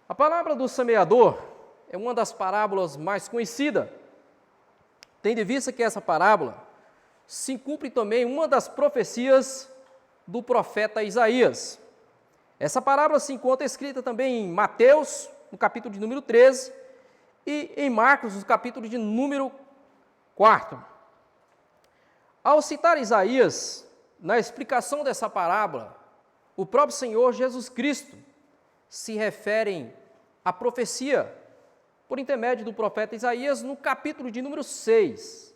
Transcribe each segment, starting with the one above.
A parábola do semeador é uma das parábolas mais conhecidas. Tendo em vista que essa parábola se cumpre também uma das profecias do profeta Isaías. Essa parábola se encontra escrita também em Mateus, no capítulo de número 13, e em Marcos, no capítulo de número 4. Ao citar Isaías, na explicação dessa parábola, o próprio Senhor Jesus Cristo se refere à profecia por intermédio do profeta Isaías no capítulo de número 6,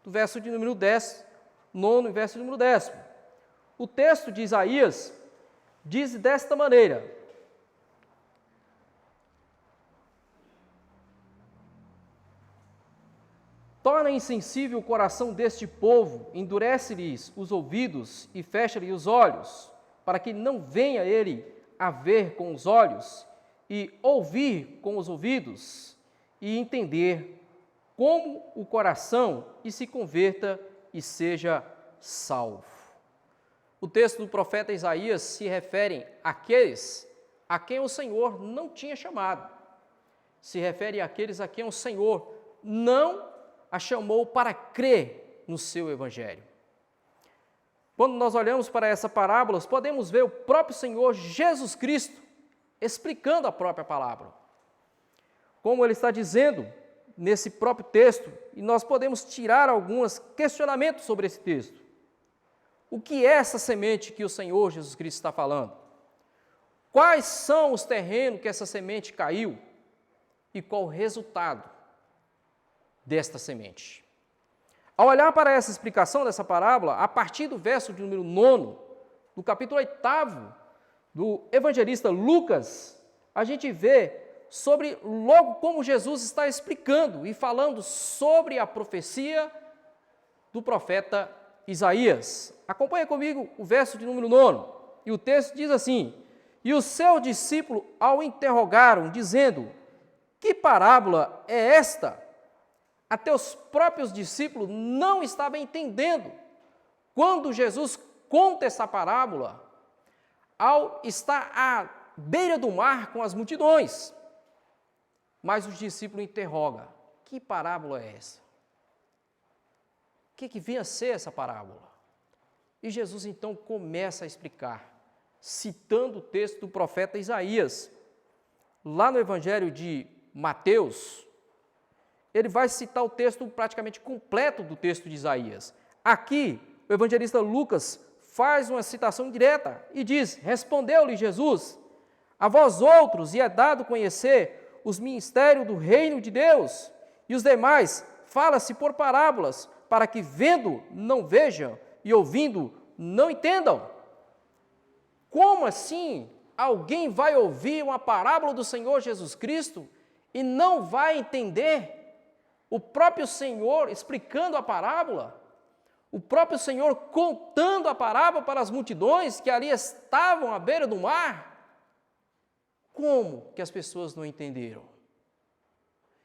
do verso de número 10, 9 e verso de número 10. O texto de Isaías diz desta maneira: torna insensível o coração deste povo, endurece-lhes os ouvidos e fecha-lhe os olhos, para que não venha ele a ver com os olhos e ouvir com os ouvidos e entender como o coração e se converta e seja salvo. O texto do profeta Isaías se refere àqueles a quem o Senhor não tinha chamado. Se refere àqueles a quem o Senhor não a chamou para crer no seu evangelho. Quando nós olhamos para essa parábola, podemos ver o próprio Senhor Jesus Cristo explicando a própria palavra. Como ele está dizendo nesse próprio texto, e nós podemos tirar alguns questionamentos sobre esse texto. O que é essa semente que o Senhor Jesus Cristo está falando? Quais são os terrenos que essa semente caiu? E qual o resultado desta semente? Ao olhar para essa explicação dessa parábola, a partir do verso de número 9, do capítulo 8 do evangelista Lucas, a gente vê sobre logo como Jesus está explicando e falando sobre a profecia do profeta Isaías. Acompanha comigo o verso de número 9, e o texto diz assim: e os seus discípulos ao interrogaram, dizendo: que parábola é esta? Até os próprios discípulos não estavam entendendo. Quando Jesus conta essa parábola, ao estar à beira do mar com as multidões. Mas os discípulos interrogam: que parábola é essa? O que vinha a ser essa parábola? E Jesus então começa a explicar, citando o texto do profeta Isaías. Lá no Evangelho de Mateus, ele vai citar o texto praticamente completo do texto de Isaías. Aqui, o evangelista Lucas faz uma citação direta e diz: respondeu-lhe Jesus: a vós outros e é dado conhecer os mistérios do reino de Deus, e os demais fala-se por parábolas, para que vendo não vejam e ouvindo não entendam. Como assim alguém vai ouvir uma parábola do Senhor Jesus Cristo e não vai entender? O próprio Senhor explicando a parábola, o próprio Senhor contando a parábola para as multidões que ali estavam à beira do mar. Como que as pessoas não entenderam?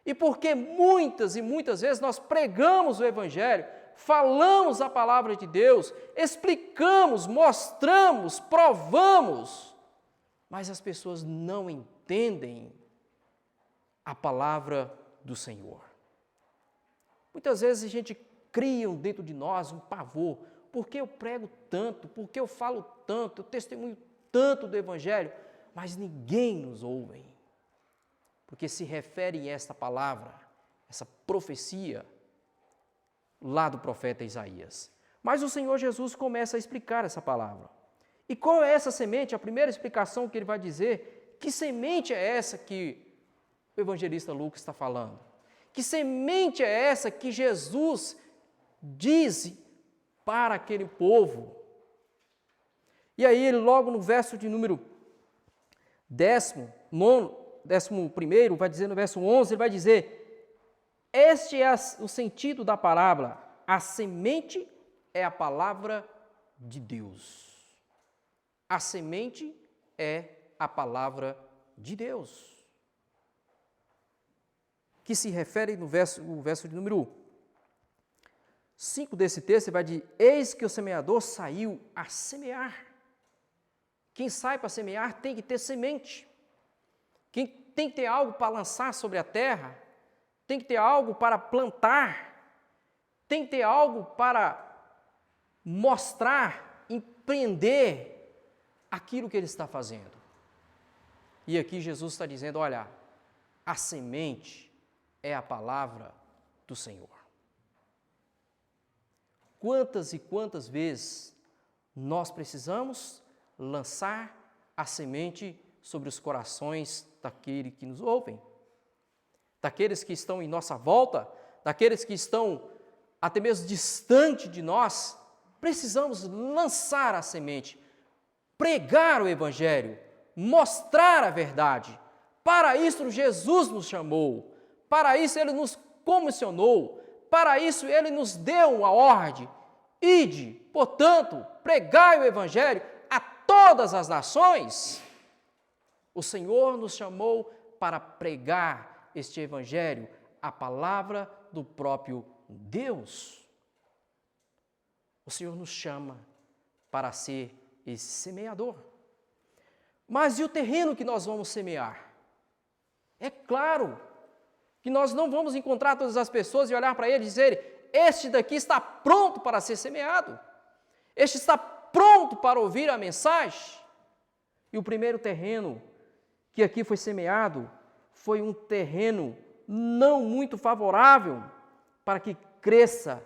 E porque muitas e muitas vezes nós pregamos o Evangelho, falamos a palavra de Deus, explicamos, mostramos, provamos, mas as pessoas não entendem a palavra do Senhor. Muitas vezes a gente cria dentro de nós um pavor, porque eu prego tanto, porque eu falo tanto, eu testemunho tanto do Evangelho, mas ninguém nos ouve, porque se refere a esta palavra, essa profecia lá do profeta Isaías. Mas o Senhor Jesus começa a explicar essa palavra. E qual é essa semente? A primeira explicação que ele vai dizer: que semente é essa que o evangelista Lucas está falando? Que semente é essa que Jesus diz para aquele povo? E aí ele logo no verso de número 11, vai dizer no verso 11, ele vai dizer: este é o sentido da parábola, a semente é a palavra de Deus. A semente é a palavra de Deus. Que se refere no verso de número 5 desse texto, ele vai dizer: eis que o semeador saiu a semear. Quem sai para semear tem que ter semente. Quem tem que ter algo para lançar sobre a terra, tem que ter algo para plantar, tem que ter algo para mostrar, empreender aquilo que ele está fazendo. E aqui Jesus está dizendo, olha, a semente é a palavra do Senhor. Quantas e quantas vezes nós precisamos lançar a semente sobre os corações daqueles que nos ouvem, daqueles que estão em nossa volta, daqueles que estão até mesmo distante de nós. Precisamos lançar a semente, pregar o Evangelho, mostrar a verdade. Para isso Jesus nos chamou, para isso Ele nos comissionou, para isso Ele nos deu uma ordem. Ide, portanto, pregai o Evangelho a todas as nações. O Senhor nos chamou para pregar este Evangelho, a palavra do próprio Deus. O Senhor nos chama para ser esse semeador. Mas e o terreno que nós vamos semear? É claro que nós não vamos encontrar todas as pessoas e olhar para ele e dizer, este daqui está pronto para ser semeado. Este está pronto para ouvir a mensagem. E o primeiro terreno que aqui foi semeado foi um terreno não muito favorável para que cresça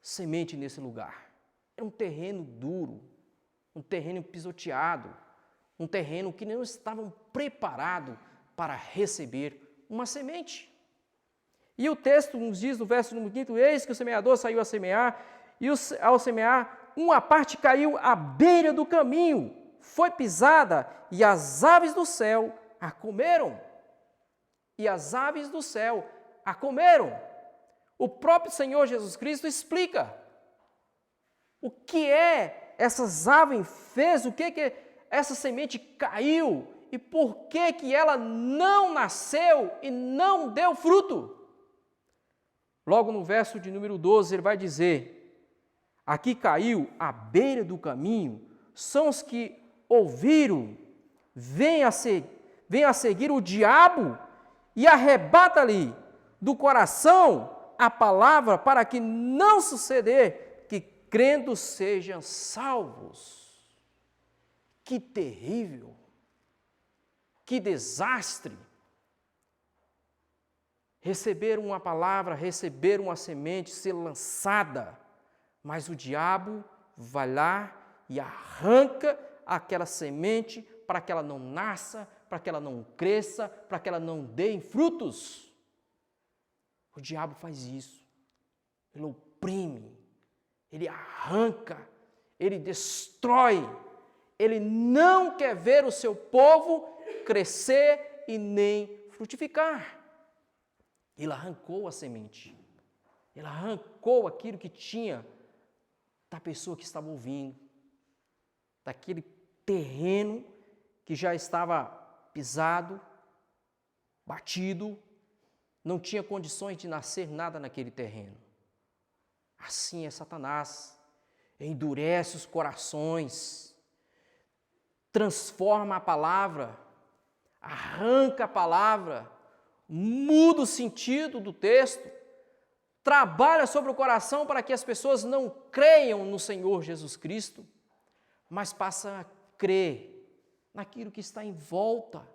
semente nesse lugar. É um terreno duro, um terreno pisoteado, um terreno que não estavam preparados para receber uma semente. E o texto nos diz no verso número 5, eis que o semeador saiu a semear, e ao semear, uma parte caiu à beira do caminho, foi pisada, e as aves do céu a comeram. E as aves do céu a comeram. O próprio Senhor Jesus Cristo explica o que é essas aves fez, o que essa semente caiu e por que ela não nasceu e não deu fruto. Logo no verso de número 12, ele vai dizer, aqui caiu à beira do caminho, são os que ouviram, vem a seguir o diabo e arrebata-lhe do coração a palavra para que não suceder que crendo sejam salvos. Que terrível, que desastre. Receber uma palavra, receber uma semente, ser lançada, mas o diabo vai lá e arranca aquela semente para que ela não nasça, para que ela não cresça, para que ela não dê frutos. O diabo faz isso, ele oprime, ele arranca, ele destrói, ele não quer ver o seu povo crescer e nem frutificar. Ele arrancou a semente, ele arrancou aquilo que tinha da pessoa que estava ouvindo, daquele terreno que já estava pisado, batido, não tinha condições de nascer nada naquele terreno. Assim é Satanás, endurece os corações, transforma a palavra, arranca a palavra, muda o sentido do texto, trabalha sobre o coração para que as pessoas não creiam no Senhor Jesus Cristo, mas passam a crer naquilo que está em volta.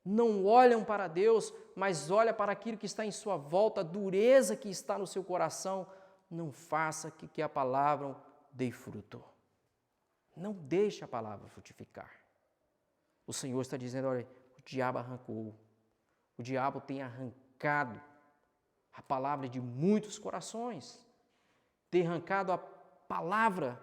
Não olham para Deus, mas olham para aquilo que está em sua volta, a dureza que está no seu coração. Não faça que a palavra dê fruto. Não deixe a palavra frutificar. O Senhor está dizendo, olha, o diabo arrancou. O diabo tem arrancado a palavra de muitos corações. Tem arrancado a palavra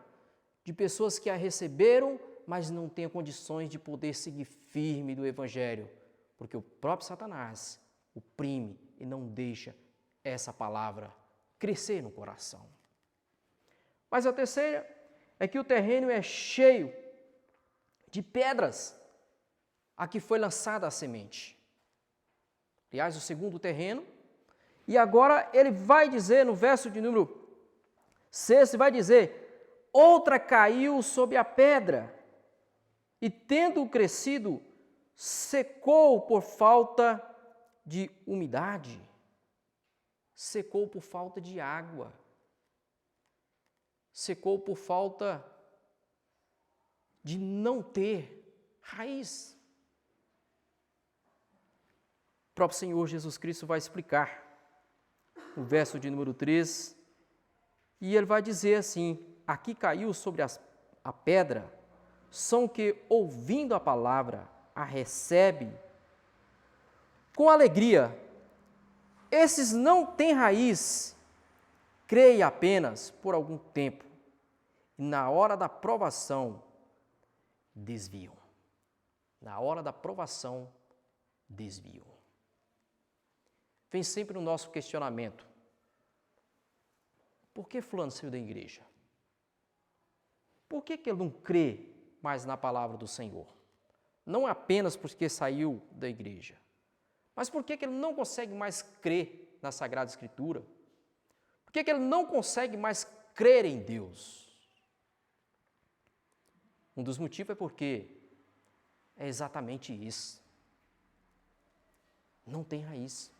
de pessoas que a receberam, mas não têm condições de poder seguir firme do Evangelho. Porque o próprio Satanás oprime e não deixa essa palavra crescer no coração. Mas a terceira é que o terreno é cheio de pedras a que foi lançada a semente. Aliás, o segundo terreno. E agora ele vai dizer no verso de número 6, vai dizer, outra caiu sobre a pedra e tendo crescido, secou por falta de umidade, secou por falta de água, secou por falta de não ter raiz. O próprio Senhor Jesus Cristo vai explicar o verso de número 3, e ele vai dizer assim: aqui caiu sobre a pedra, são que, ouvindo a palavra, a recebe com alegria. Esses não têm raiz, creem apenas por algum tempo, e na hora da provação desviam. Na hora da provação desviam. Vem sempre no nosso questionamento: por que fulano saiu da igreja? Por que ele não crê mais na palavra do Senhor? Não apenas porque saiu da igreja, mas por que ele não consegue mais crer na Sagrada Escritura? Por que ele não consegue mais crer em Deus? Um dos motivos é porque é exatamente isso. Não tem raiz.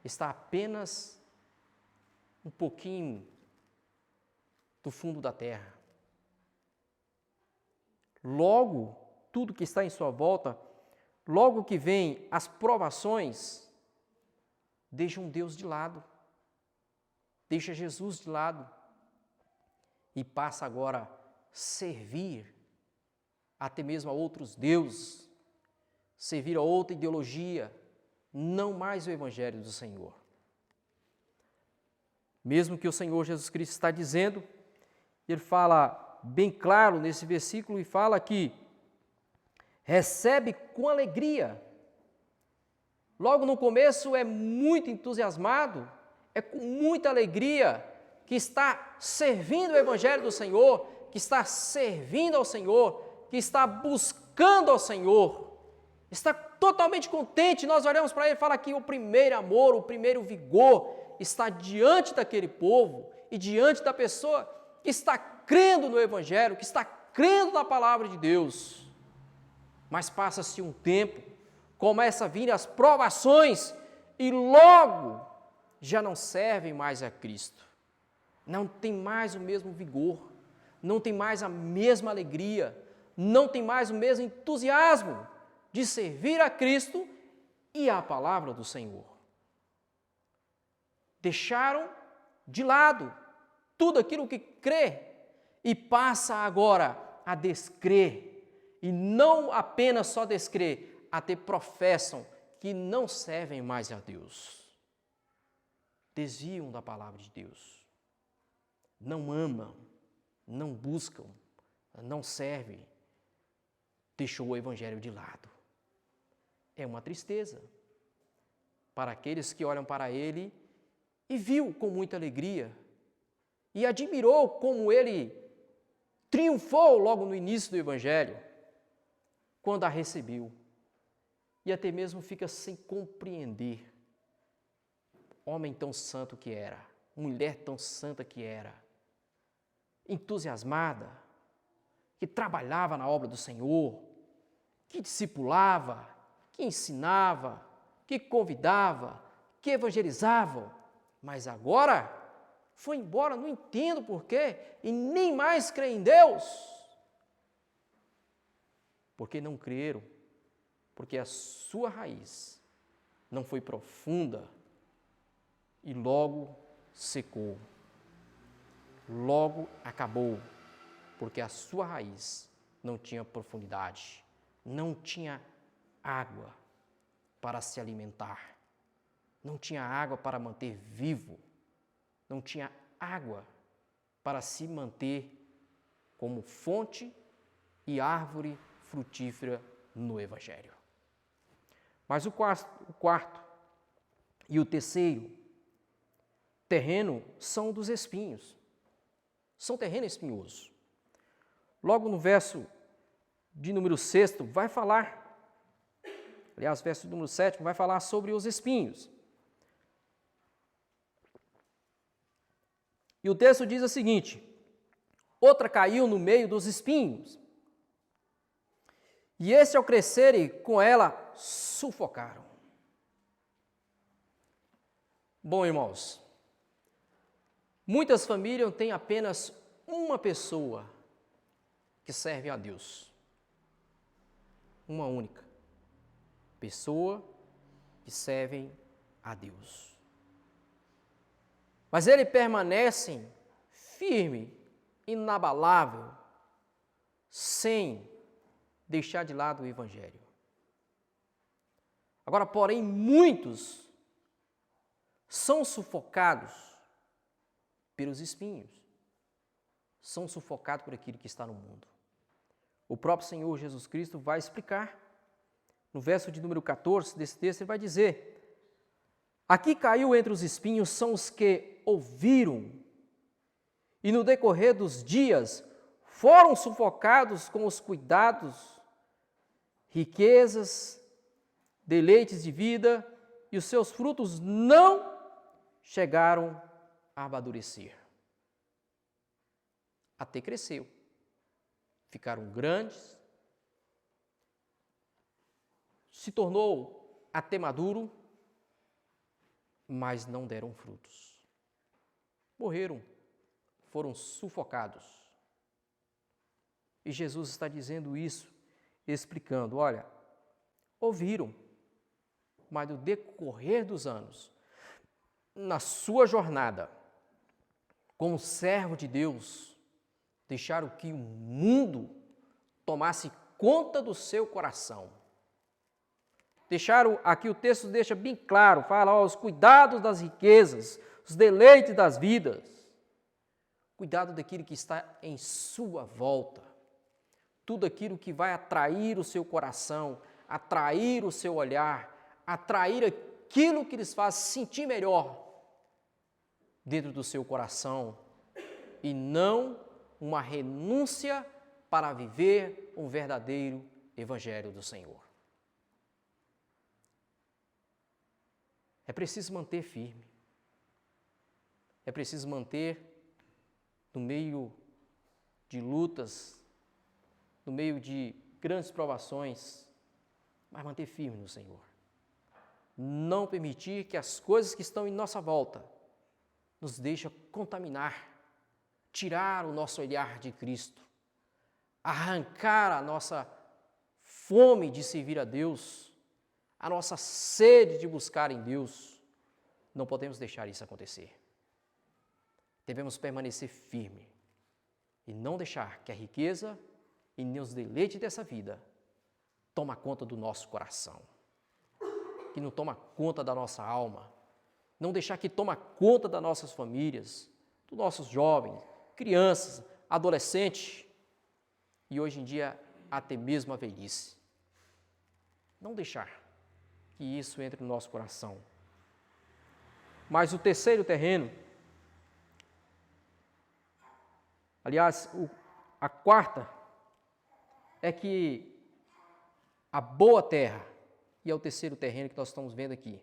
Está apenas um pouquinho do fundo da terra. Logo, tudo que está em sua volta, logo que vem as provações, deixa um Deus de lado, deixa Jesus de lado e passa agora a servir até mesmo a outros deuses, servir a outra ideologia, não mais o Evangelho do Senhor. Mesmo que o Senhor Jesus Cristo está dizendo, ele fala bem claro nesse versículo e fala que recebe com alegria. Logo no começo é muito entusiasmado, é com muita alegria que está servindo o Evangelho do Senhor, que está servindo ao Senhor, que está buscando ao Senhor, está totalmente contente. Nós olhamos para ele e fala que o primeiro amor, o primeiro vigor está diante daquele povo e diante da pessoa que está crendo no Evangelho, que está crendo na palavra de Deus. Mas passa-se um tempo, começa a vir as provações e logo já não servem mais a Cristo. Não tem mais o mesmo vigor, não tem mais a mesma alegria, não tem mais o mesmo entusiasmo de servir a Cristo e a palavra do Senhor. Deixaram de lado tudo aquilo que crê e passa agora a descrer, e não apenas só descrer, até professam que não servem mais a Deus. Desviam da palavra de Deus. Não amam, não buscam, não servem. Deixou o Evangelho de lado. É uma tristeza para aqueles que olham para ele e viu com muita alegria e admirou como ele triunfou logo no início do Evangelho, quando a recebeu, e até mesmo fica sem compreender. Homem tão santo que era, mulher tão santa que era, entusiasmada, que trabalhava na obra do Senhor, que discipulava, que ensinava, que convidava, que evangelizava, mas agora foi embora, não entendo porquê, e nem mais crê em Deus. Porque não creram, porque a sua raiz não foi profunda e logo secou, logo acabou, porque a sua raiz não tinha profundidade, não tinha água para se alimentar, não tinha água para manter vivo, não tinha água para se manter como fonte e árvore frutífera no Evangelho. Mas o quarto e o terceiro terreno são dos espinhos, são terreno espinhoso. Logo no verso de número 6 vai falar, aliás, verso de número 7 vai falar sobre os espinhos. E o texto diz o seguinte: outra caiu no meio dos espinhos, E este, ao crescerem com ela, sufocaram. Bom, irmãos, muitas famílias têm apenas uma pessoa que serve a Deus. Uma única pessoa que serve a Deus. Mas eles permanecem firme, inabalável, sem deixar de lado o Evangelho. Agora, porém, muitos são sufocados pelos espinhos, são sufocados por aquilo que está no mundo. O próprio Senhor Jesus Cristo vai explicar, no verso de número 14 desse texto, ele vai dizer: aqui caiu entre os espinhos são os que ouviram, e no decorrer dos dias foram sufocados com os cuidados, riquezas, deleites de vida, e os seus frutos não chegaram a amadurecer. Até cresceu, ficaram grandes, se tornou até maduro, mas não deram frutos. Morreram, foram sufocados. E Jesus está dizendo isso, explicando: olha, ouviram, mas no decorrer dos anos, na sua jornada como servo de Deus, deixaram que o mundo tomasse conta do seu coração. Deixaram, aqui o texto deixa bem claro, fala, os cuidados das riquezas, os deleites das vidas, cuidado daquilo que está em sua volta, tudo aquilo que vai atrair o seu coração, atrair o seu olhar, atrair aquilo que lhes faz sentir melhor dentro do seu coração, e não uma renúncia para viver um verdadeiro Evangelho do Senhor. É preciso manter firme, é preciso manter no meio de lutas, no meio de grandes provações, mas manter firme no Senhor. Não permitir que as coisas que estão em nossa volta nos deixem contaminar, tirar o nosso olhar de Cristo, arrancar a nossa fome de servir a Deus, a nossa sede de buscar em Deus. Não podemos deixar isso acontecer. Devemos permanecer firme e não deixar que a riqueza e nem os deleites dessa vida toma conta do nosso coração, que não toma conta da nossa alma, não deixar que toma conta das nossas famílias, dos nossos jovens, crianças, adolescentes e hoje em dia até mesmo a velhice. Não deixar que isso entre no nosso coração. Mas o terceiro terreno, aliás, a quarta, é que a boa terra, e é o terceiro terreno que nós estamos vendo aqui,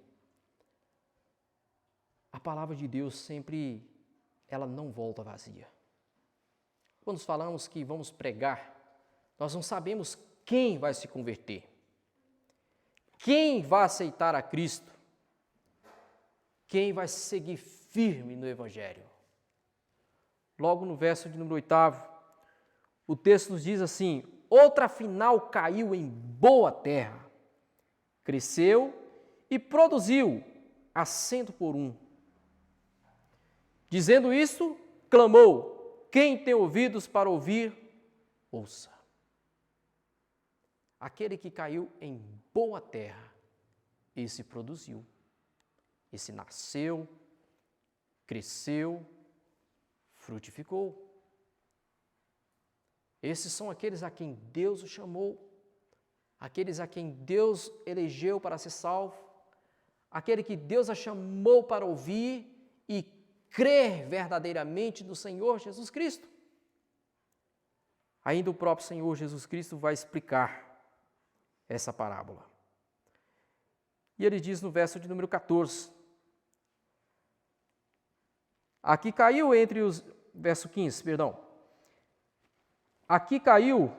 a palavra de Deus sempre, ela não volta vazia. Quando falamos que vamos pregar, nós não sabemos quem vai se converter, quem vai aceitar a Cristo, quem vai seguir firme no Evangelho. Logo no verso de número 8, o texto nos diz assim: outra afinal caiu em boa terra, cresceu e produziu a 100 por 1. Dizendo isso, clamou: quem tem ouvidos para ouvir, ouça. Aquele que caiu em boa terra, esse produziu, esse nasceu, cresceu, frutificou. Esses são aqueles a quem Deus o chamou, aqueles a quem Deus elegeu para ser salvo, aquele que Deus a chamou para ouvir e crer verdadeiramente no Senhor Jesus Cristo. Ainda o próprio Senhor Jesus Cristo vai explicar essa parábola. E ele diz no verso de número 14, aqui caiu entre os, verso 15, perdão, aqui caiu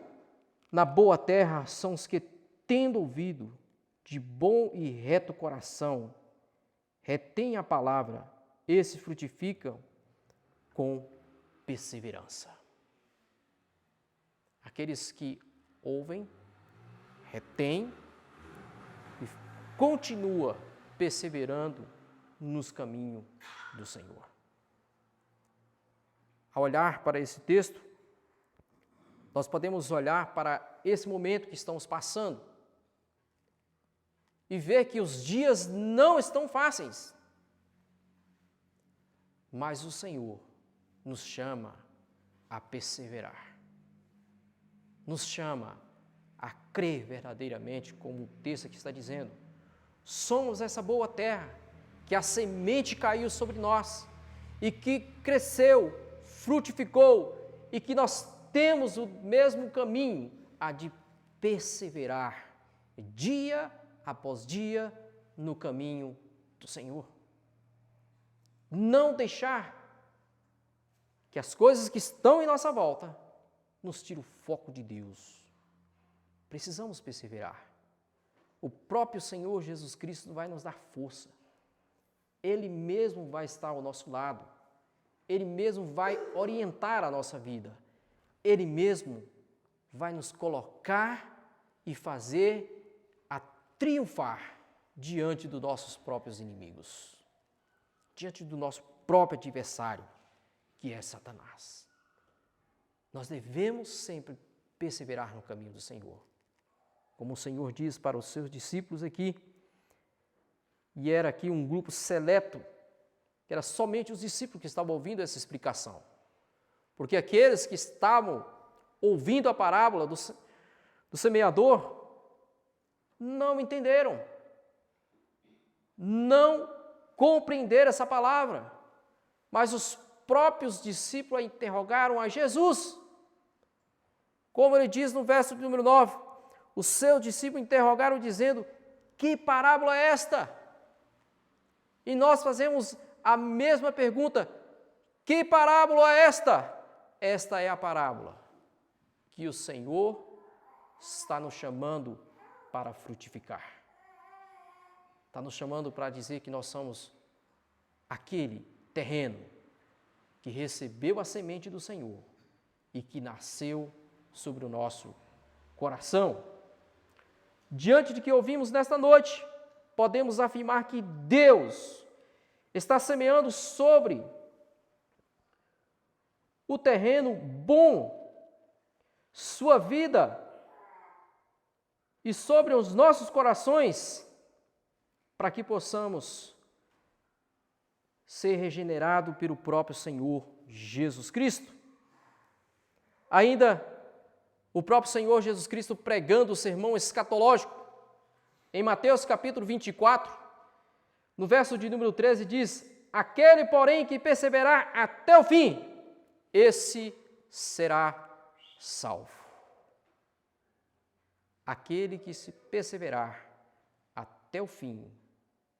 na boa terra são os que, tendo ouvido, de bom e reto coração, retêm a palavra, esses frutificam com perseverança. Aqueles que ouvem, retêm e continuam perseverando nos caminhos do Senhor. Ao olhar para esse texto, nós podemos olhar para esse momento que estamos passando e ver que os dias não estão fáceis. Mas o Senhor nos chama a perseverar. Nos chama a crer verdadeiramente, como o texto aqui está dizendo. Somos essa boa terra, que a semente caiu sobre nós e que cresceu, frutificou e que nós temos o mesmo caminho, a de perseverar dia após dia no caminho do Senhor. Não deixar que as coisas que estão em nossa volta nos tirem o foco de Deus. Precisamos perseverar. O próprio Senhor Jesus Cristo vai nos dar força. Ele mesmo vai estar ao nosso lado. Ele mesmo vai orientar a nossa vida. Ele mesmo vai nos colocar e fazer a triunfar diante dos nossos próprios inimigos, diante do nosso próprio adversário, que é Satanás. Nós devemos sempre perseverar no caminho do Senhor. Como o Senhor diz para os seus discípulos aqui, e era aqui um grupo seleto, que era somente os discípulos que estavam ouvindo essa explicação. Porque aqueles que estavam ouvindo a parábola do semeador não entenderam, não compreenderam essa palavra, mas os próprios discípulos interrogaram a Jesus. Como ele diz no verso número 9, os seus discípulos interrogaram dizendo: que parábola é esta? E nós fazemos a mesma pergunta: que parábola é esta? Esta é a parábola que o Senhor está nos chamando para frutificar. Está nos chamando para dizer que nós somos aquele terreno que recebeu a semente do Senhor e que nasceu sobre o nosso coração. Diante de que ouvimos nesta noite, podemos afirmar que Deus está semeando sobre o terreno bom sua vida e sobre os nossos corações, para que possamos ser regenerados pelo próprio Senhor Jesus Cristo. Ainda o próprio Senhor Jesus Cristo pregando o sermão escatológico, em Mateus capítulo 24, no verso de número 13 diz: aquele, porém, que perseverar até o fim, esse será salvo. Aquele que se perseverar até o fim,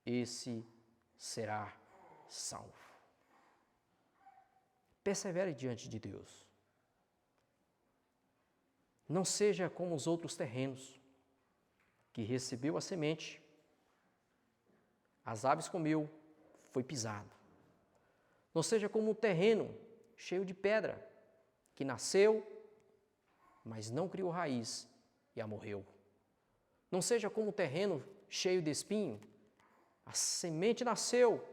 esse será salvo. Persevere diante de Deus. Não seja como os outros terrenos, que recebeu a semente, as aves comeu, foi pisado. Não seja como um terreno cheio de pedra, que nasceu, mas não criou raiz e amorreu. Não seja como um terreno cheio de espinho, a semente nasceu,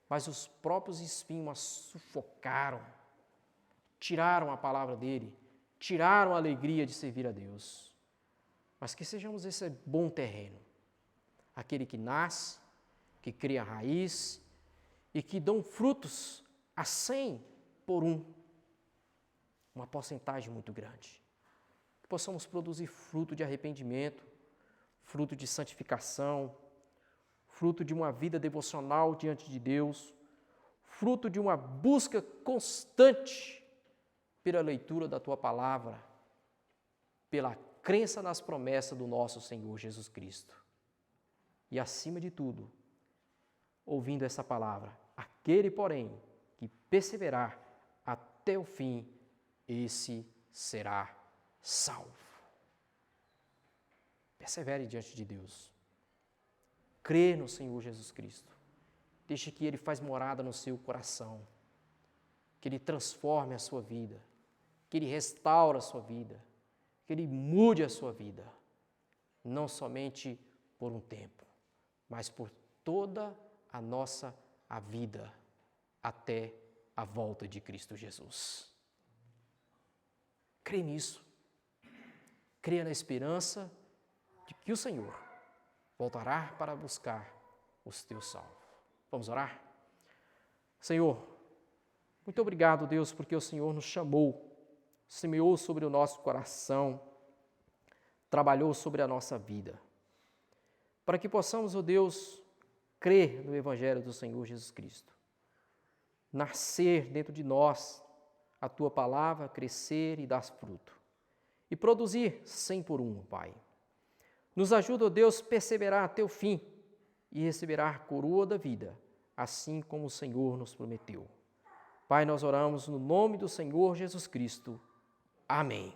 mas os próprios espinhos a sufocaram, tiraram a palavra dele, tiraram a alegria de servir a Deus. Mas que sejamos esse bom terreno, aquele que nasce, que cria raiz e que dão frutos a 100 por 1, uma porcentagem muito grande. Que possamos produzir fruto de arrependimento, fruto de santificação, fruto de uma vida devocional diante de Deus, fruto de uma busca constante pela leitura da Tua Palavra, pela crença nas promessas do nosso Senhor Jesus Cristo. E, acima de tudo, ouvindo essa palavra, aquele, porém, que perseverar até o fim, esse será salvo. Persevere diante de Deus. Crê no Senhor Jesus Cristo. Deixe que Ele faz morada no seu coração. Que Ele transforme a sua vida. Que Ele restaure a sua vida. Que Ele mude a sua vida. Não somente por um tempo, mas por toda a vida, até a volta de Cristo Jesus. Crê nisso. Creia na esperança de que o Senhor voltará para buscar os teus salvos. Vamos orar? Senhor, muito obrigado, Deus, porque o Senhor nos chamou, semeou sobre o nosso coração, trabalhou sobre a nossa vida, para que possamos, ó Deus, crer no Evangelho do Senhor Jesus Cristo, nascer dentro de nós a Tua palavra, crescer e dar fruto, e produzir 100 por 1, Pai. Nos ajuda, ó Deus, a perseverar até o fim e receberá a coroa da vida, assim como o Senhor nos prometeu. Pai, nós oramos no nome do Senhor Jesus Cristo. Amém.